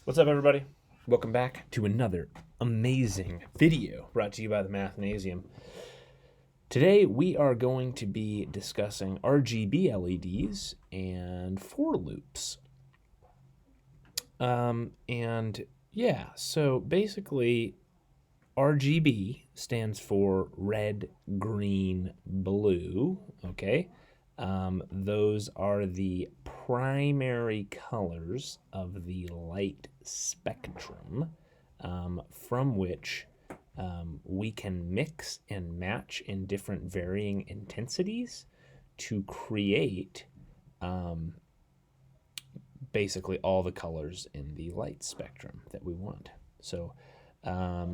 What's up, everybody? Welcome back to another amazing video brought to you by the Mathnasium. Today we are going to be discussing RGB LEDs and for loops. So basically RGB stands for red, green, blue, okay? Those are the primary colors of the light spectrum from which we can mix and match in different varying intensities to create basically all the colors in the light spectrum that we want. So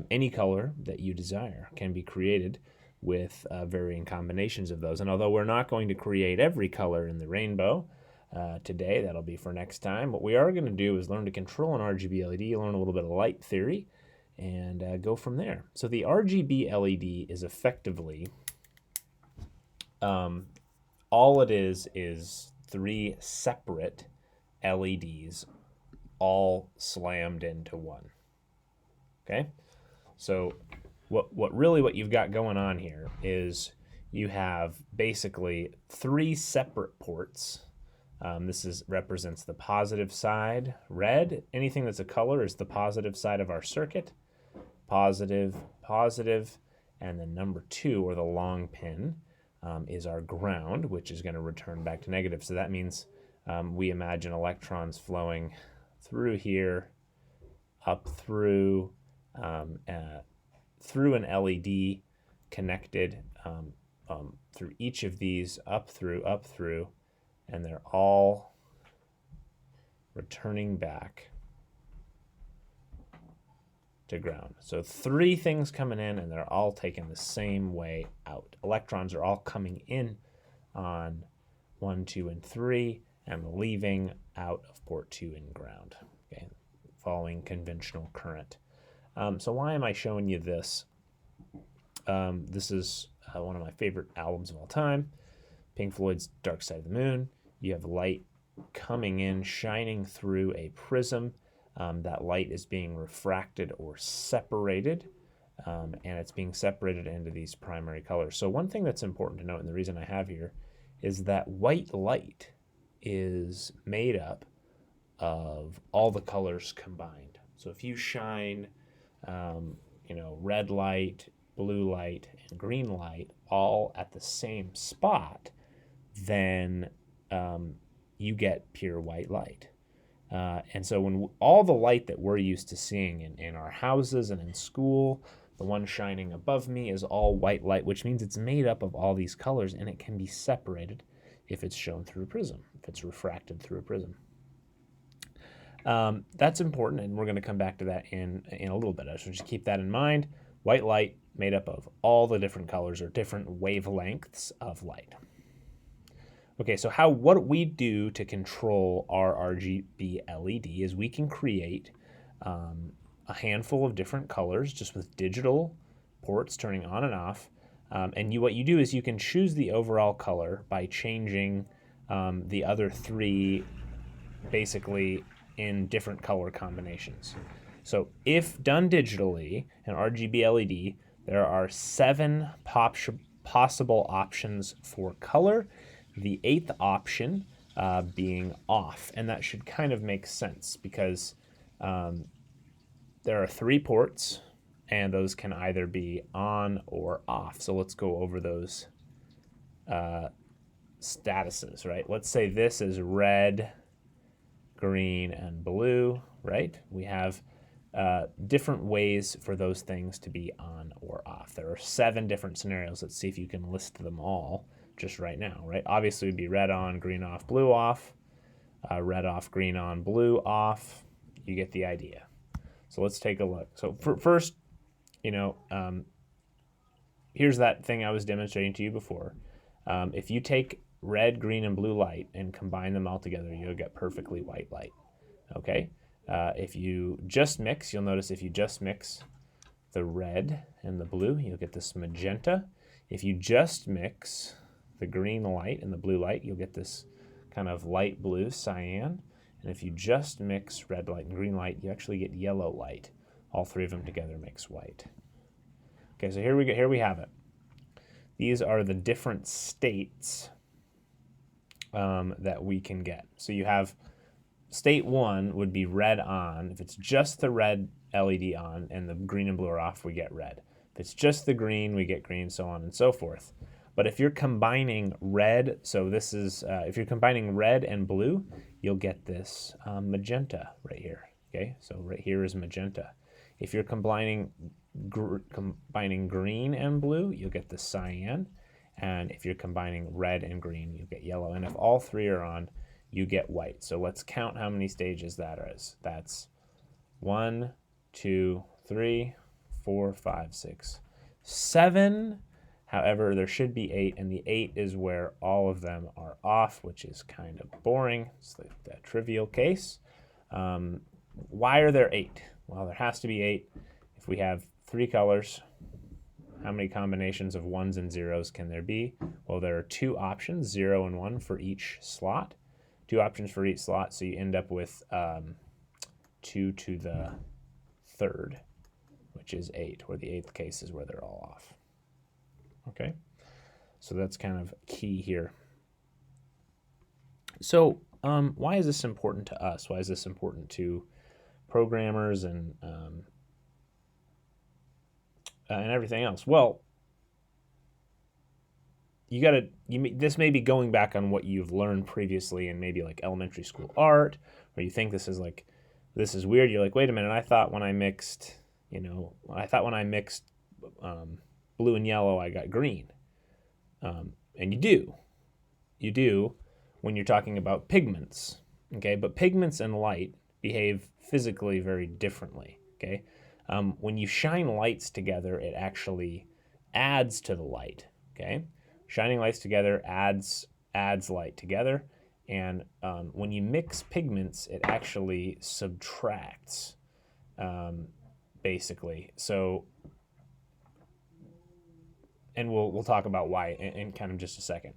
any color that you desire can be created with varying combinations of those. And although we're not going to create every color in the rainbow today, that'll be for next time, what we are going to do is learn to control an RGB LED, learn a little bit of light theory, and go from there. So the RGB LED is effectively, all it is three separate LEDs all slammed into one. Okay? So what you've got going on here is you have basically three separate ports. This represents the positive side, red. Anything that's a color is the positive side of our circuit. Positive, positive, and then number 2, or the long pin, is our ground, which is going to return back to negative. So that means we imagine electrons flowing through here, up through an LED connected through each of these, up through, and they're all returning back to ground. So 3 things coming in, and they're all taking the same way out. Electrons are all coming in on 1, 2, and 3, and leaving out of port 2 and ground, okay, following conventional current. So why am I showing you this? This is one of my favorite albums of all time, Pink Floyd's Dark Side of the Moon. You have light coming in, shining through a prism. That light is being refracted or separated, and it's being separated into these primary colors. So one thing that's important to note, and the reason I have here, is that white light is made up of all the colors combined. So if you shine red light, blue light, and green light all at the same spot, then you get pure white light. And so when all the light that we're used to seeing in our houses and in school, the one shining above me is all white light, which means it's made up of all these colors, and it can be separated if it's shown through a prism, if it's refracted through a prism. That's important, and we're going to come back to that in a little bit. So just keep that in mind. White light made up of all the different colors or different wavelengths of light. Okay, so what we do to control our RGB LED is we can create a handful of different colors just with digital ports turning on and off. What you do is you can choose the overall color by changing the other 3 basically in different color combinations. So if done digitally, an RGB LED, there are 7 possible options for color, the 8th option being off. And that should kind of make sense because there are 3 ports, and those can either be on or off. So let's go over those statuses, right? Let's say this is red, green, and blue, right? We have different ways for those things to be on or off. There are 7 different scenarios. Let's see if you can list them all just right now, right? Obviously, it would be red on, green off, blue off, red off, green on, blue off. You get the idea. So let's take a look. So first, here's that thing I was demonstrating to you before. If you take red, green, and blue light and combine them all together, you'll get perfectly white light, okay? If you just mix, you'll notice if you just mix the red and the blue, you'll get this magenta. If you just mix the green light and the blue light, you'll get this kind of light blue cyan. And if you just mix red light and green light, you actually get yellow light. All three of them together makes white. Okay, so here we have it. These are the different states that we can get. So you have state 1 would be red on. If it's just the red LED on and the green and blue are off, we get red. If it's just the green, we get green, so on and so forth. But if you're combining red, so this is, if you're combining red and blue, you'll get this magenta right here. Okay, so right here is magenta. If you're combining green and blue, you'll get the cyan. And if you're combining red and green, you get yellow. And if all three are on, you get white. So let's count how many stages that is. That's 1, 2, 3, 4, 5, 6, 7. However, there should be 8, and the 8 is where all of them are off, which is kind of boring. It's like the trivial case. Why are there 8? Well, there has to be 8. If we have 3 colors, how many combinations of 1s and 0s can there be? Well, there are 2 options, 0 and 1 for each slot. 2 options for each slot, so you end up with 2 to the 3rd, which is 8, where the 8th case is where they're all off. Okay, so that's kind of key here. So why is this important to us? Why is this important to programmers and everything else? Well, this may be going back on what you've learned previously in maybe like elementary school art, or you think this is weird. You're like, wait a minute, I thought when I mixed blue and yellow, I got green. And you do when you're talking about pigments, okay? But pigments and light behave physically very differently, okay? When you shine lights together, it actually adds to the light, okay? Shining lights together adds light together, and when you mix pigments, it actually subtracts, basically. So, and we'll talk about why in kind of just a second.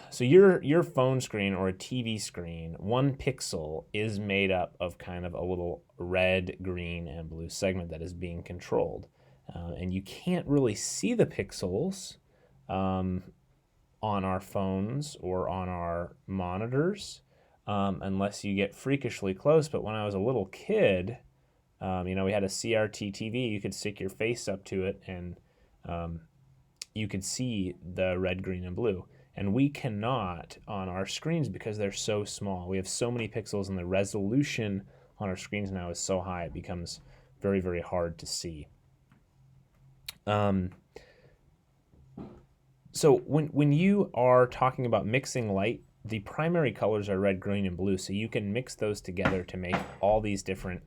So your phone screen or a TV screen, 1 pixel is made up of kind of a little red, green, and blue segment that is being controlled. And you can't really see the pixels on our phones or on our monitors unless you get freakishly close. But when I was a little kid, we had a CRT TV. You could stick your face up to it and you could see the red, green, and blue. And we cannot on our screens because they're so small. We have so many pixels and the resolution on our screens now is so high it becomes very, very hard to see. So when you are talking about mixing light, the primary colors are red, green, and blue. So you can mix those together to make all these different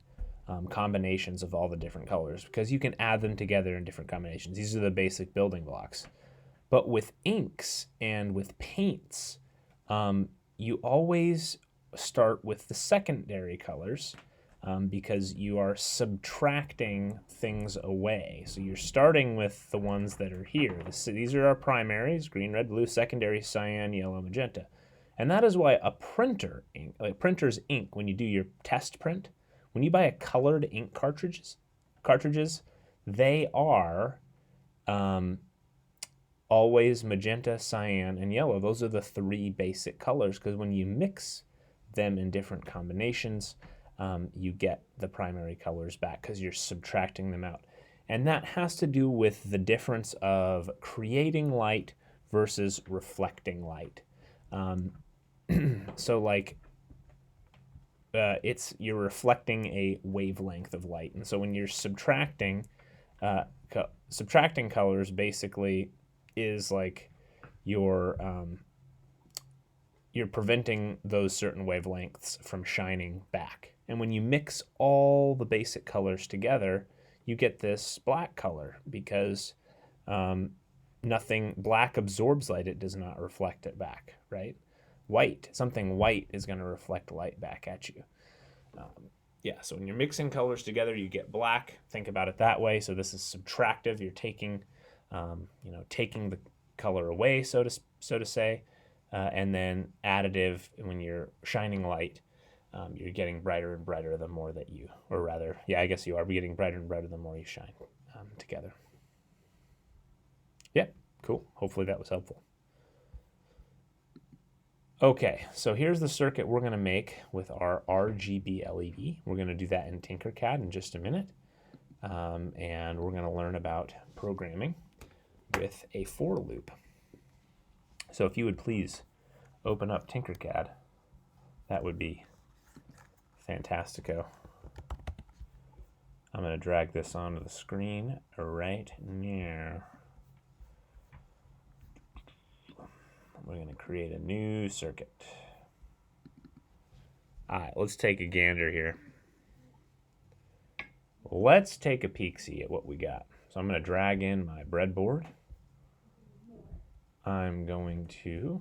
combinations of all the different colors because you can add them together in different combinations. These are the basic building blocks. But with inks and with paints, you always start with the secondary colors because you are subtracting things away. So you're starting with the ones that are here. These are our primaries, green, red, blue, secondary, cyan, yellow, magenta. And that is why a printer's ink, when you do your test print, when you buy a colored ink cartridges, they are always magenta, cyan, and yellow. Those are the 3 basic colors because when you mix them in different combinations, you get the primary colors back because you're subtracting them out. And that has to do with the difference of creating light versus reflecting light. So like you're reflecting a wavelength of light. And so when you're subtracting colors basically is like you're preventing those certain wavelengths from shining back. And when you mix all the basic colors together, you get this black color because black absorbs light, it does not reflect it back, right? Something white is going to reflect light back at you. So when you're mixing colors together, you get black. Think about it that way. So this is subtractive. You're taking the color away, so to say. and then additive, when you're shining light, you're getting brighter and brighter the more that you, or rather, yeah, I guess you are getting brighter and brighter the more you shine together. Yeah, cool. Hopefully that was helpful. Okay, so here's the circuit we're going to make with our RGB LED. We're going to do that in Tinkercad in just a minute. And we're going to learn about programming with a for loop. So if you would please open up Tinkercad, that would be fantastico. I'm going to drag this onto the screen right now. We're going to create a new circuit. All right, let's take a gander here. Let's take a peek-see at what we got. So I'm going to drag in my breadboard. I'm going to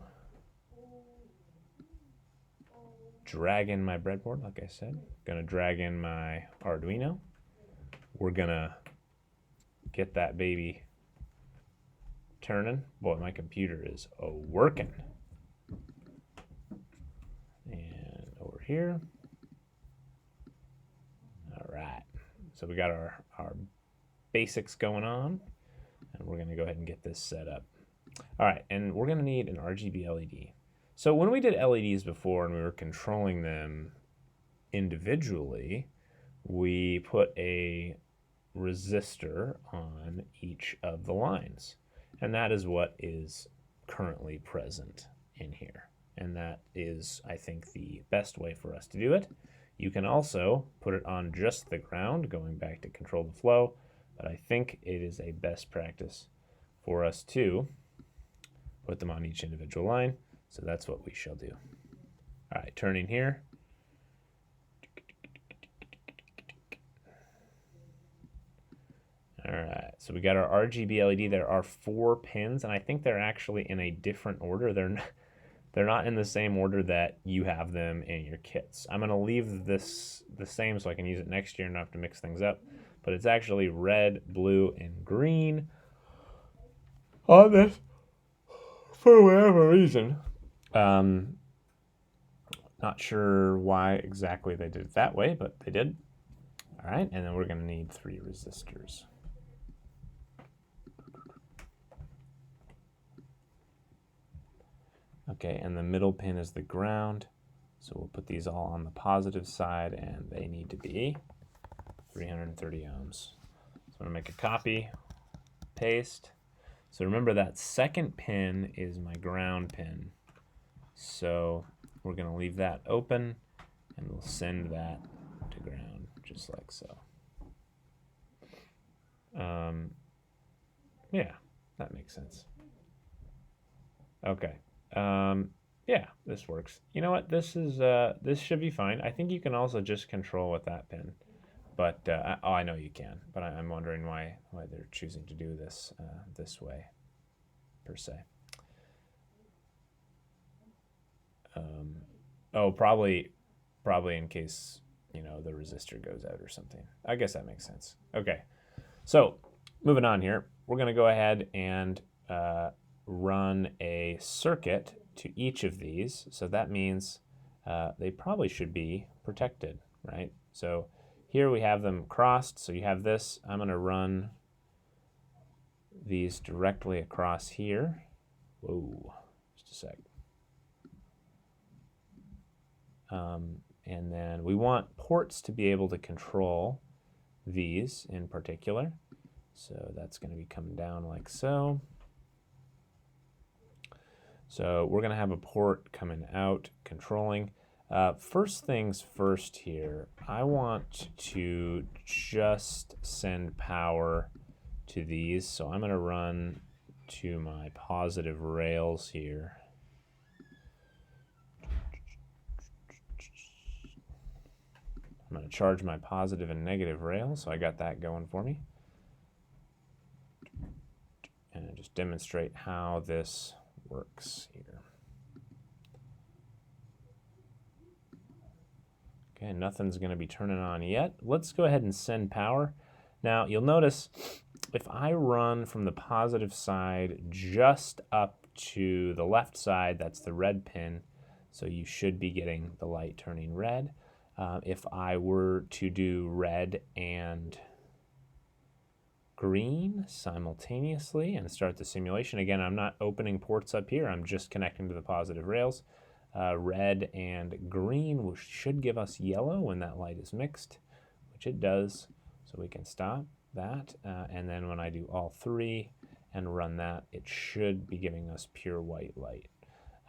drag in my breadboard, like I said. Going to drag in my Arduino. We're going to get that baby turning. Boy, my computer is working. And over here. All right. So we got our basics going on, and we're going to go ahead and get this set up. All right, and we're going to need an RGB LED. So when we did LEDs before and we were controlling them individually, we put a resistor on each of the lines. And that is what is currently present in here. And that is, I think, the best way for us to do it. You can also put it on just the ground, going back to control the flow, but I think it is a best practice for us to put them on each individual line. So that's what we shall do. All right, turning here. All right, so we got our RGB LED. There are 4 pins, and I think they're actually in a different order. They're not in the same order that you have them in your kits. I'm going to leave this the same so I can use it next year and not have to mix things up. But it's actually red, blue, and green on this for whatever reason. Not sure why exactly they did it that way, but they did. All right, and then we're going to need 3 resistors. Okay, and the middle pin is the ground. So we'll put these all on the positive side, and they need to be 330 ohms. So I'm gonna make a copy, paste. So remember that second pin is my ground pin. So we're gonna leave that open, and we'll send that to ground, just like so. Yeah, that makes sense. Okay. Yeah, this works. You know what? This should be fine. I think you can also just control with that pin, but I know you can. But I'm wondering why they're choosing to do this this way, per se. Oh, probably in case the resistor goes out or something. I guess that makes sense. Okay, so moving on here, we're gonna go ahead and run a circuit to each of these. So that means they probably should be protected, right? So here we have them crossed. So you have this. I'm going to run these directly across here. Whoa, just a sec. And then we want ports to be able to control these in particular. So that's going to be coming down like so. So we're going to have a port coming out controlling. First things first here, I want to just send power to these. So I'm going to run to my positive rails here. I'm going to charge my positive and negative rails. So I got that going for me. And just demonstrate how this works here. Okay, nothing's going to be turning on yet. Let's go ahead and send power. Now, you'll notice if I run from the positive side just up to the left side, that's the red pin, so you should be getting the light turning red. If I were to do red and green simultaneously and start the simulation, again, I'm not opening ports up here, I'm just connecting to the positive rails. Red and green should give us yellow when that light is mixed, which it does, so we can stop that. And then when I do all three and run that, it should be giving us pure white light.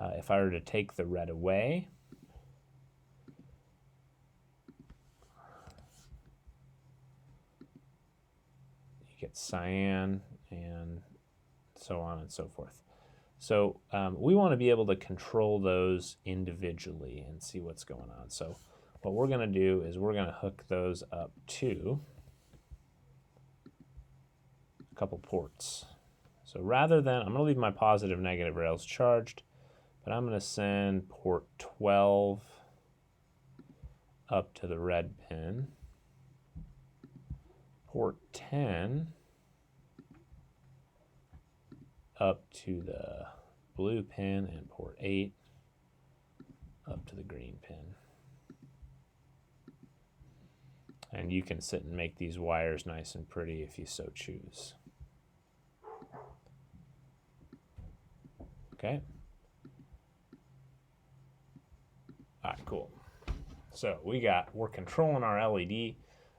If I were to take the red away, you get cyan and so on and so forth. So we want to be able to control those individually and see what's going on. So what we're going to do is we're going to hook those up to a couple ports. So rather than, I'm going to leave my positive negative rails charged, but I'm going to send port 12 up to the red pin, port 10 up to the blue pin, and port 8 up to the green pin. And you can sit and make these wires nice and pretty if you so choose. Okay. All right, cool. So we're controlling our LED.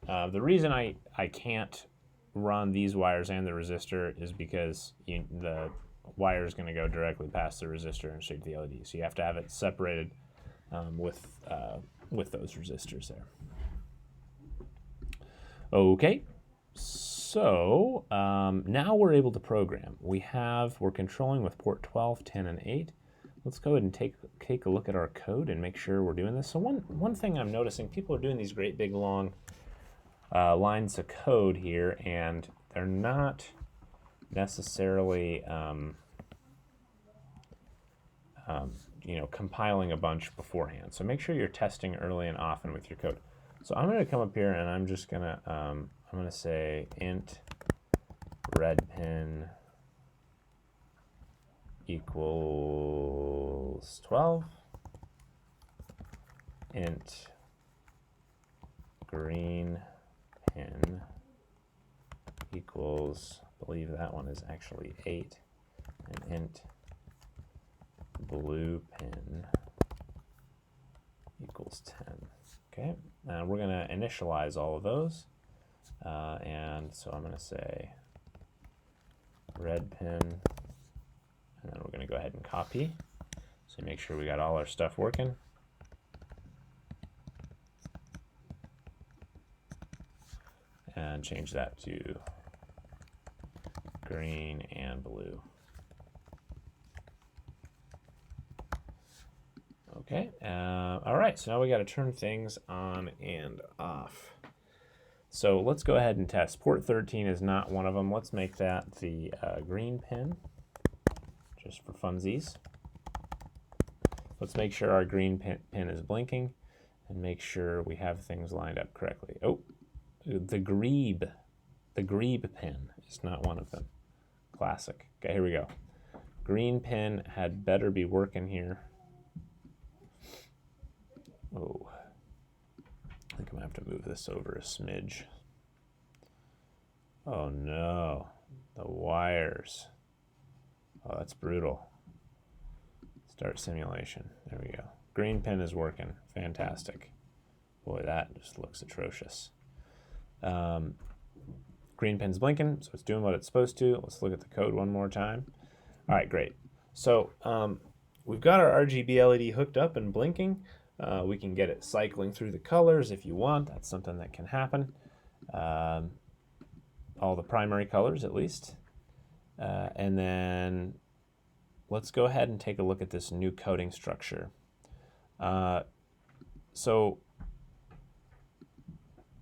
The reason I can't run these wires and the resistor is because the wire is going to go directly past the resistor and straight to the LED. So you have to have it separated with those resistors there. Okay, so now we're able to program. We're controlling with port 12, 10, and 8. Let's go ahead and take a look at our code and make sure we're doing this. So one thing I'm noticing, people are doing these great big long lines of code here, and they're not necessarily compiling a bunch beforehand. So make sure you're testing early and often with your code. So I'm going to come up here and I'm just going to say int red pin equals 12, int green pin equals, I believe that one is actually 8, and int blue pin equals 10. Okay, and we're going to initialize all of those, and so I'm going to say red pin, and then we're going to go ahead and copy, so make sure we got all our stuff working. And change that to green and blue. Okay, all right, so now we got to turn things on and off. So let's go ahead and test. Port 13 is not one of them. Let's make that the green pin, just for funsies. Let's make sure our green pin is blinking and make sure we have things lined up correctly. Oh, the grebe pin is not one of them. Classic. Okay, here we go. Green pin had better be working here. Oh, I think I'm gonna have to move this over a smidge. Oh no, the wires. Oh, that's brutal. Start simulation. There we go. Green pin is working. Fantastic. Boy, that just looks atrocious. Green pin's blinking, so it's doing what it's supposed to. Let's look at the code one more time. All right, great. So we've got our RGB LED hooked up and blinking. We can get it cycling through the colors if you want. That's something that can happen. All the primary colors, at least. And then let's go ahead and take a look at this new coding structure. So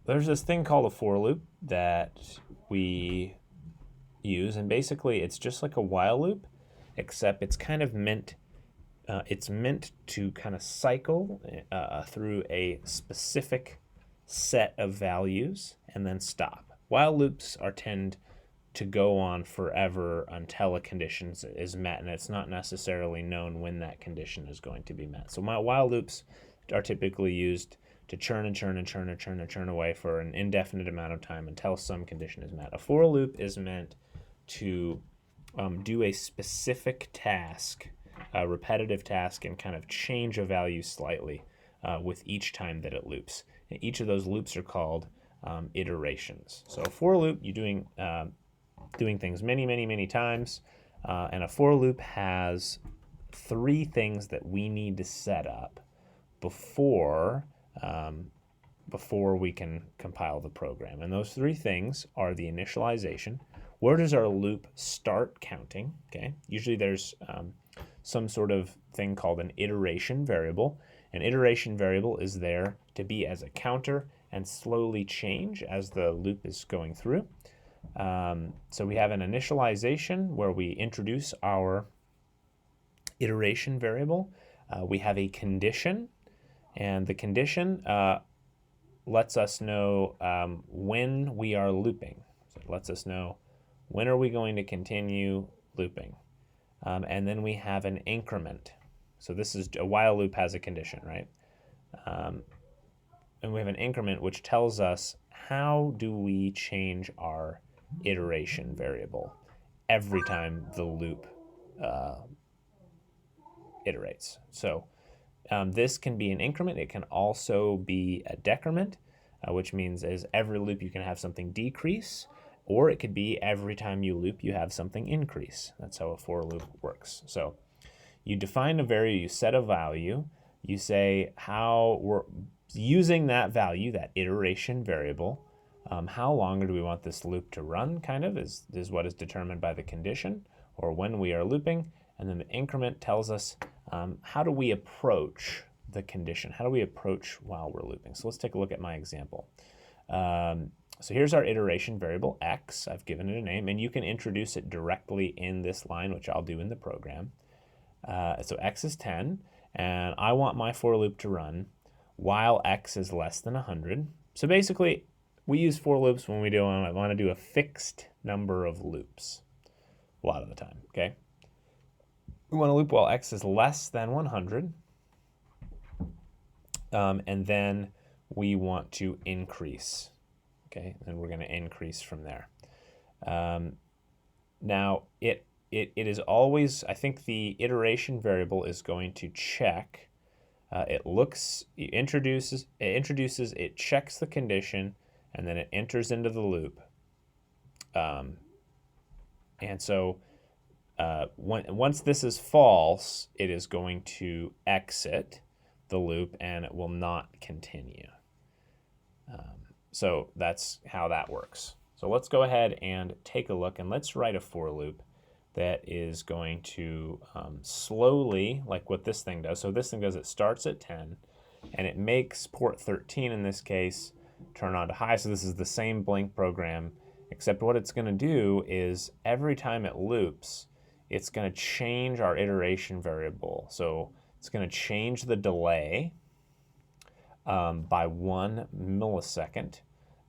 there's this thing called a for loop that we use, and basically it's just like a while loop, except it's kind of meant to kind of cycle through a specific set of values and then stop. While loops tend to go on forever until a condition is met, and it's not necessarily known when that condition is going to be met. So my while loops are typically used to churn and churn and churn and churn and churn away for an indefinite amount of time until some condition is met. A for loop is meant to do a specific task, a repetitive task, and kind of change a value slightly with each time that it loops. And each of those loops are called iterations. So a for loop, you're doing things many, many, many times, and a for loop has 3 things that we need to set up before we can compile the program. And those 3 things are the initialization. Where does our loop start counting? Okay, usually there's some sort of thing called an iteration variable. An iteration variable is there to be as a counter and slowly change as the loop is going through. So we have an initialization where we introduce our iteration variable. We have a condition, and the condition lets us know when we are looping. So it lets us know when are we going to continue looping. And then we have an increment. So this is a while loop has a condition, right? And we have an increment which tells us how do we change our iteration variable every time the loop iterates. So this can be an increment. It can also be a decrement, which means as every loop you can have something decrease, or it could be every time you loop you have something increase. That's how a for loop works. So you define a variable, you set a value, you say how we're using that value, that iteration variable, how long do we want this loop to run, kind of, is what is determined by the condition, or when we are looping. And then the increment tells us how do we approach the condition, how do we approach while we're looping. So let's take a look at my example. So here's our iteration variable, x. I've given it a name, and you can introduce it directly in this line, which I'll do in the program. So x is 10, and I want my for loop to run while x is less than 100. So basically, we use for loops when we want to do a fixed number of loops a lot of the time, okay? We want to loop while x is less than 100, and then we want to increase, okay? And we're going to increase from there. Now, it is always, I think the iteration variable is going to check. It introduces, it checks the condition, and then it enters into the loop. And so once this is false, it is going to exit the loop and it will not continue. So that's how that works. So let's go ahead and take a look, and let's write a for loop that is going to slowly, like what this thing does. So this thing does, it starts at 10, and it makes port 13 in this case turn on to high. So this is the same blink program, except what it's going to do is every time it loops, it's going to change our iteration variable. So it's going to change the delay by 1 millisecond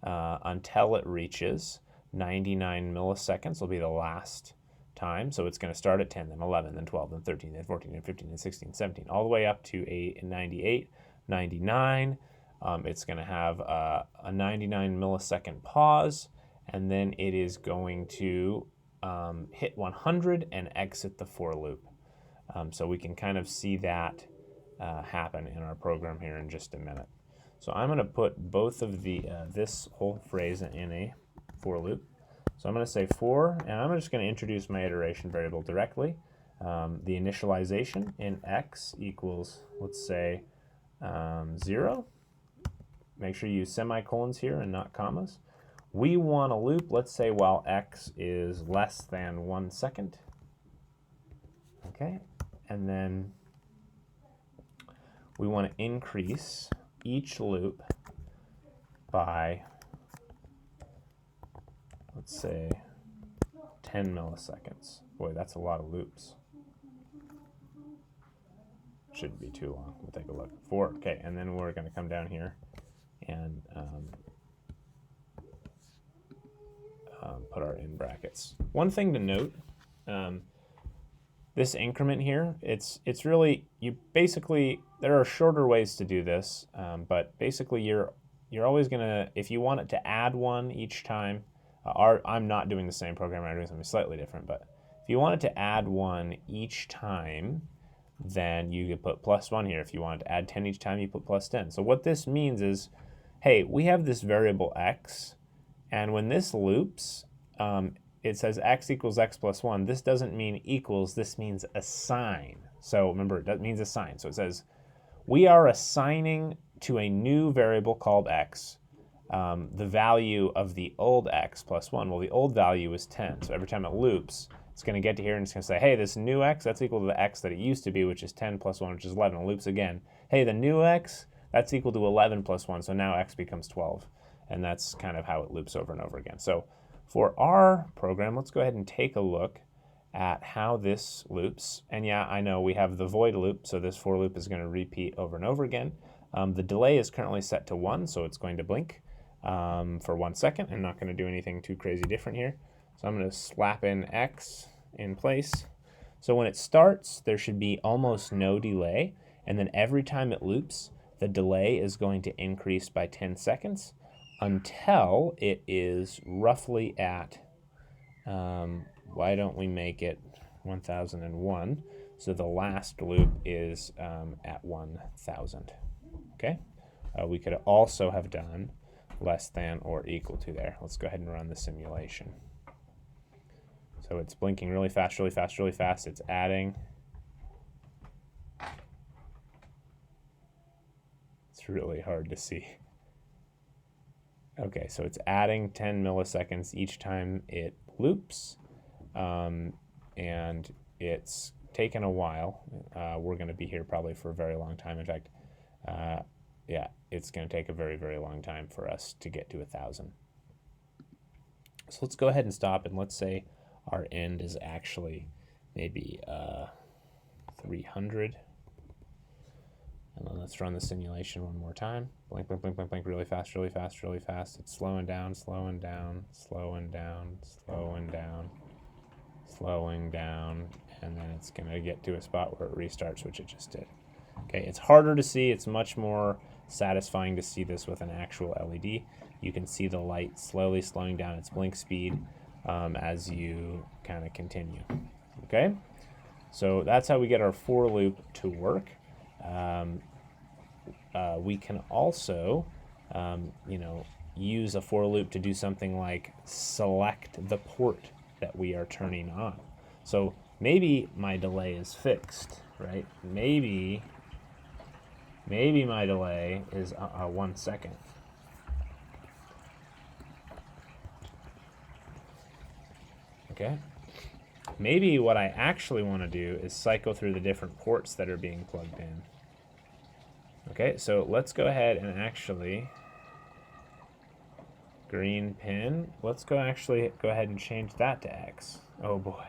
until it reaches 99 milliseconds will be the last time. So it's going to start at 10, then 11, then 12, then 13, then 14, then 15, then 16, 17, all the way up to 98, 99. It's going to have a 99 millisecond pause, and then it is going to hit 100 and exit the for loop. So we can kind of see that happen in our program here in just a minute. So I'm going to put both of this whole phrase in a for loop. So I'm going to say for, and I'm just going to introduce my iteration variable directly. The initialization in x equals, let's say, 0. Make sure you use semicolons here and not commas. We want a loop, let's say, while x is less than 1 second. Okay, and then we want to increase each loop by, let's say, 10 milliseconds. Boy, that's a lot of loops. Shouldn't be too long. We'll take a look. 4, okay, and then we're going to come down here and put our in brackets. One thing to note, this increment here, it's really, there are shorter ways to do this, but basically you're always gonna, if you want it to add one each time, I'm not doing the same program, I'm doing something slightly different, but if you want it to add one each time, then you could put +1 here. If you want to add 10 each time, you put +10. So what this means is, hey, we have this variable x, and when this loops, it says x equals x plus 1. This doesn't mean equals, this means assign. So remember, that means assign. So it says, we are assigning to a new variable called x the value of the old x plus 1. Well, the old value is 10. So every time it loops, it's going to get to here and it's going to say, hey, this new x, that's equal to the x that it used to be, which is 10 plus 1, which is 11. It loops again. Hey, the new x, that's equal to 11 plus 1, so now x becomes 12. And that's kind of how it loops over and over again. So for our program, let's go ahead and take a look at how this loops. And yeah, I know we have the void loop, so this for loop is going to repeat over and over again. The delay is currently set to 1, so it's going to blink for 1 second. I'm not going to do anything too crazy different here. So I'm going to slap in x in place. So when it starts, there should be almost no delay. And then every time it loops, the delay is going to increase by 10 seconds until it is roughly at, why don't we make it 1001? So the last loop is at 1000. Okay? We could also have done less than or equal to there. Let's go ahead and run the simulation. So it's blinking really fast, really fast, really fast. It's adding. It's really hard to see. Okay, so it's adding 10 milliseconds each time it loops, and it's taken a while. We're going to be here probably for a very long time. In fact, yeah, it's going to take a very, very long time for us to get to 1,000. So let's go ahead and stop, and let's say our end is actually maybe 300. And then let's run the simulation one more time. Blink, blink, blink, blink, blink, really fast, really fast, really fast. It's slowing down, slowing down, slowing down, slowing down, slowing down, and then it's going to get to a spot where it restarts, which it just did. Okay, it's harder to see. It's much more satisfying to see this with an actual LED. You can see the light slowly slowing down its blink speed as you kind of continue. Okay, so that's how we get our for loop to work. We can also, use a for loop to do something like select the port that we are turning on. So maybe my delay is fixed, right? Maybe my delay is 1 second. Okay. Maybe what I actually want to do is cycle through the different ports that are being plugged in. Okay, so let's go ahead and actually, green pin, let's go ahead and change that to X. Oh boy.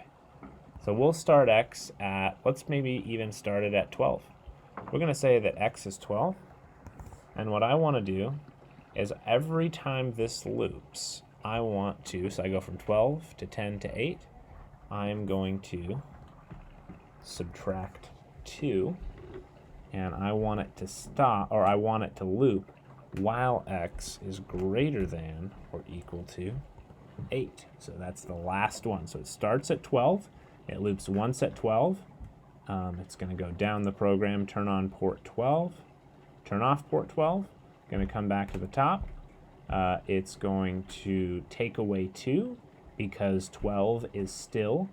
So we'll start X at, let's maybe even start it at 12. We're going to say that X is 12. And what I want to do is every time this loops, I want to, so I go from 12 to 10 to 8, I'm going to subtract 2, and I want it to stop, or I want it to loop while x is greater than or equal to 8. So that's the last one. So it starts at 12, it loops once at 12, it's going to go down the program, turn on port 12, turn off port 12, going to come back to the top, it's going to take away 2, because 12 is still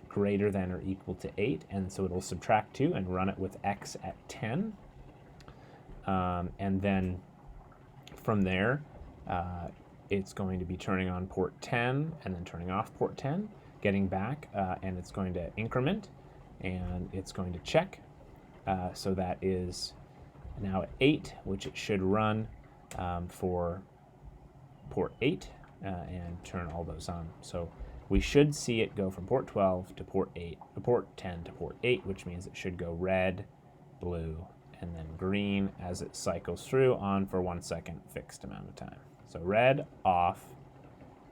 greater than or equal to 8, and so it'll subtract 2 and run it with x at 10. And then from there, it's going to be turning on port 10 and then turning off port 10, getting back, and it's going to increment, and it's going to check. So that is now at 8, which it should run for port 8. And turn all those on. So we should see it go from port 12 to port 8, port 10 to port 8, which means it should go red, blue, and then green as it cycles through on for 1 second fixed amount of time. So red, off,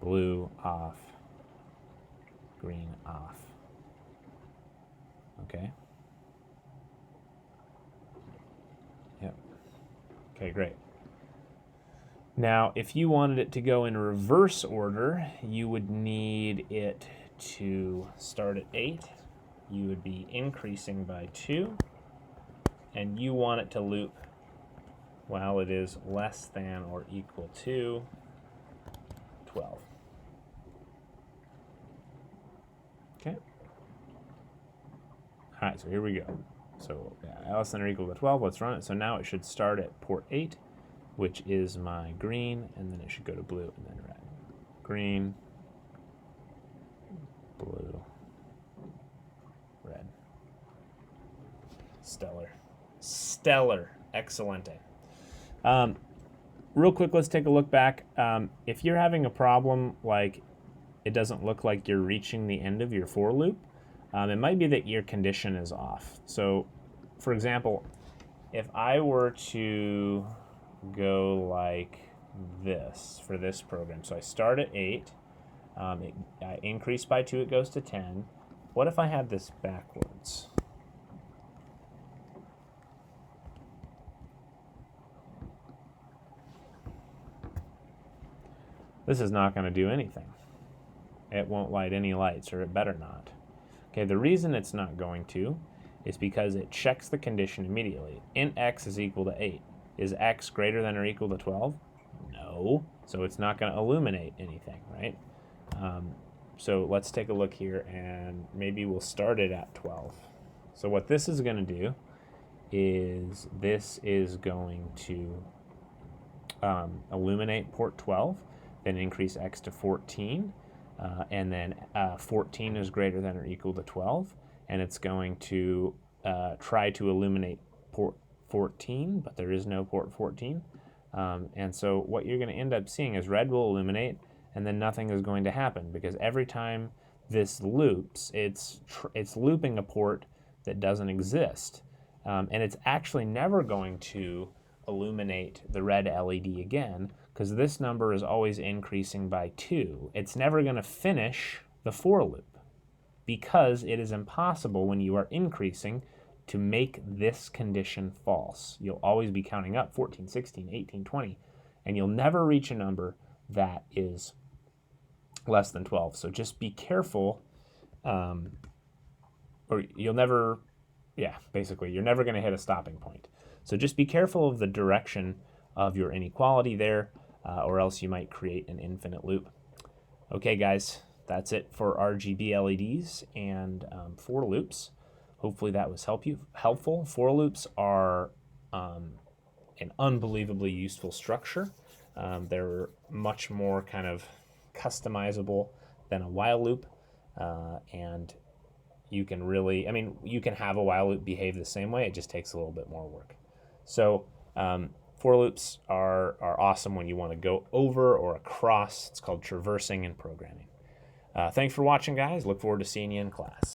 blue off, green off. Okay. Yep. Okay, great. Now, if you wanted it to go in reverse order, you would need it to start at 8. You would be increasing by 2, and you want it to loop while it is less than or equal to 12. Okay. All right, so here we go. So less than or equal to 12, let's run it. So now it should start at port 8, which is my green, and then it should go to blue and then red. Green, blue, red. Stellar. Stellar. Excelente. Real quick, let's take a look back. If you're having a problem like it doesn't look like you're reaching the end of your for loop, it might be that your condition is off. So, for example, if I were to go like this for this program, so I start at 8, I increase by 2, it goes to 10. What if I had this backwards? This is not going to do anything. It won't light any lights, or it better not. Okay, the reason it's not going to is because it checks the condition immediately. Int x is equal to 8. Is x greater than or equal to 12? No. So it's not going to illuminate anything, right? So let's take a look here, and maybe we'll start it at 12. So what this is going to do is this is going to illuminate port 12, then increase x to 14, and then 14 is greater than or equal to 12, and it's going to try to illuminate port 14, but there is no port 14. And so what you're going to end up seeing is red will illuminate, and then nothing is going to happen, because every time this loops, it's looping a port that doesn't exist. And it's actually never going to illuminate the red LED again, because this number is always increasing by 2. It's never going to finish the for loop, because it is impossible when you are increasing to make this condition false. You'll always be counting up 14, 16, 18, 20, and you'll never reach a number that is less than 12. So just be careful, or you'll never, basically you're never going to hit a stopping point. So just be careful of the direction of your inequality there, or else you might create an infinite loop. Okay, guys, that's it for RGB LEDs and for loops. Hopefully that was helpful. For loops are an unbelievably useful structure. They're much more kind of customizable than a while loop, and you can really, you can have a while loop behave the same way. It just takes a little bit more work. So for loops are awesome when you want to go over or across. It's called traversing in programming. Thanks for watching, guys. Look forward to seeing you in class.